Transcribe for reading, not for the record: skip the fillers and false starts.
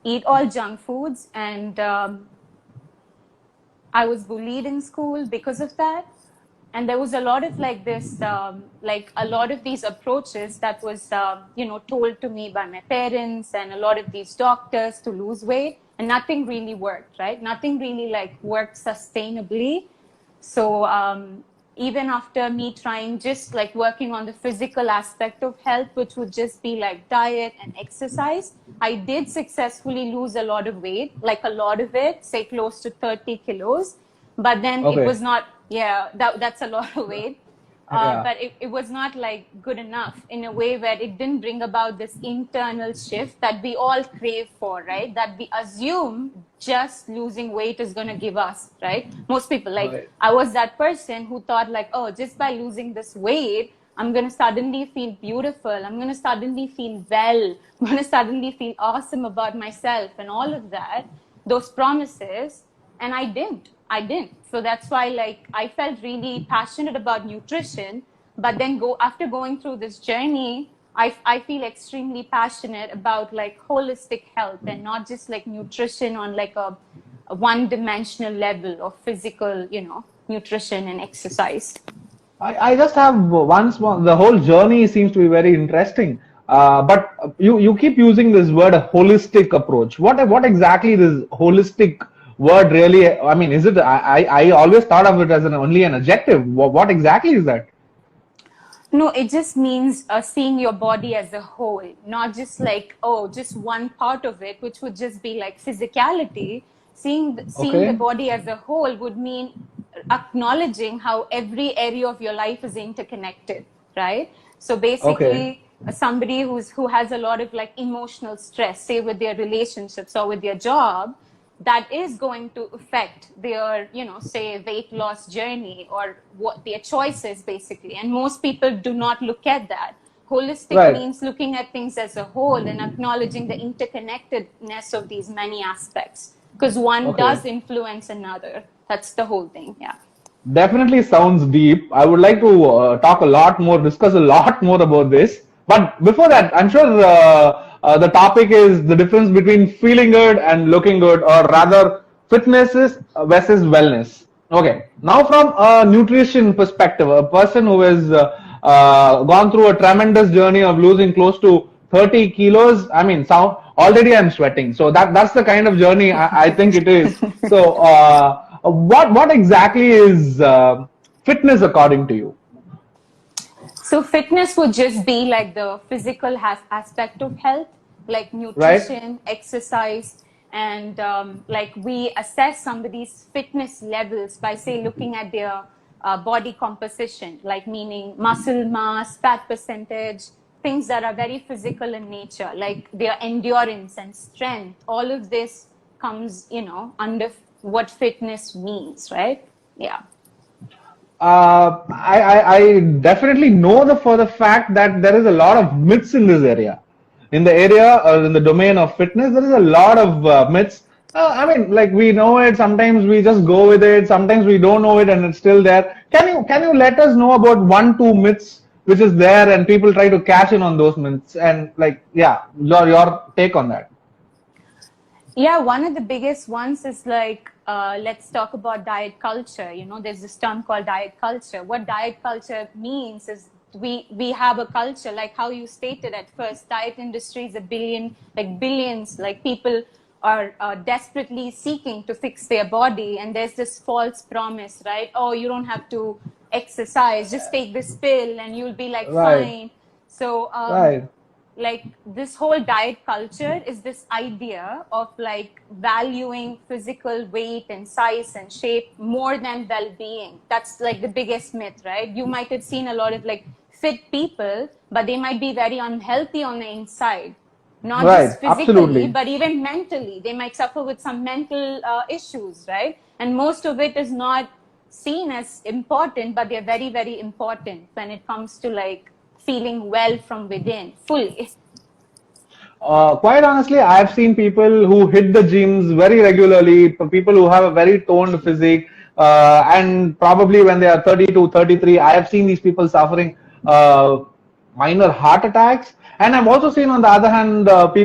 eat all junk foods, and I was bullied in school because of that. And there was a lot of like this, like a lot of these approaches that was, told to me by my parents and a lot of these doctors to lose weight, and nothing really worked, right? Nothing really like worked sustainably. So even after me trying just like working on the physical aspect of health, which would just be like diet and exercise, I did successfully lose a lot of weight, like a lot of it, say close to 30 kilos. But then it was not, that's a lot of weight. But it was not like good enough in a way where it didn't bring about this internal shift that we all crave for, right? That we assume just losing weight is going to give us, right? Most people, like I was that person who thought like, oh, just by losing this weight, I'm going to suddenly feel beautiful. I'm going to suddenly feel well. I'm going to suddenly feel awesome about myself and all of that, those promises. And I didn't. So that's why like I felt really passionate about nutrition, but then after going through this journey, I feel extremely passionate about like holistic health and not just like nutrition on like a one-dimensional level of physical, nutrition and exercise. I just have one small, the whole journey seems to be very interesting. But you keep using this word, a holistic approach. What exactly this holistic word really, I mean, is it, I always thought of it as only an adjective. What exactly is that? No, it just means seeing your body as a whole, not just like, oh, just one part of it, which would just be like physicality. Seeing the body as a whole would mean acknowledging how every area of your life is interconnected, right? So basically, somebody who has a lot of like emotional stress, say with their relationships or with their job, that is going to affect their, say weight loss journey or what their choices basically. And most people do not look at that. Holistic means looking at things as a whole and acknowledging the interconnectedness of these many aspects, because one does influence another. That's the whole thing. Yeah. Definitely sounds deep. I would like to discuss a lot more about this. But before that, I'm sure the topic is the difference between feeling good and looking good, or rather fitness versus wellness. Okay. Now from a nutrition perspective, a person who has gone through a tremendous journey of losing close to 30 kilos, I mean, already I'm sweating. So that's the kind of journey I think it is. So what exactly is fitness according to you? So fitness would just be like the physical aspect of health, like nutrition, exercise, and like we assess somebody's fitness levels by, say, looking at their body composition, like meaning muscle mass, fat percentage, things that are very physical in nature, like their endurance and strength. All of this comes, under what fitness means, right? Yeah. I definitely know for the fact that there is a lot of myths in this area. In the area or in the domain of fitness, there is a lot of myths. I mean, like we know it, sometimes we just go with it, sometimes we don't know it and it's still there. Can you let us know about 1-2 myths which is there and people try to cash in on those myths, and like, yeah, your take on that? Yeah, one of the biggest ones is like, let's talk about diet culture. There's this term called diet culture. What diet culture means is we have a culture, like how you stated at first, diet industry is billions, like people are desperately seeking to fix their body. And there's this false promise, right? Oh, you don't have to exercise, just take this pill and you'll be like fine. So, like this whole diet culture is this idea of like valuing physical weight and size and shape more than well-being. That's like the biggest myth, right? You might have seen a lot of like fit people, but they might be very unhealthy on the inside, not just physically, but even mentally. They might suffer with some mental issues, right? And most of it is not seen as important, but they're very, very important when it comes to like feeling well from within fully. Quite honestly, I've seen people who hit the gyms very regularly, people who have a very toned physique, and probably when they are 32, 33, I have seen these people suffering minor heart attacks. And I've also seen, on the other hand, people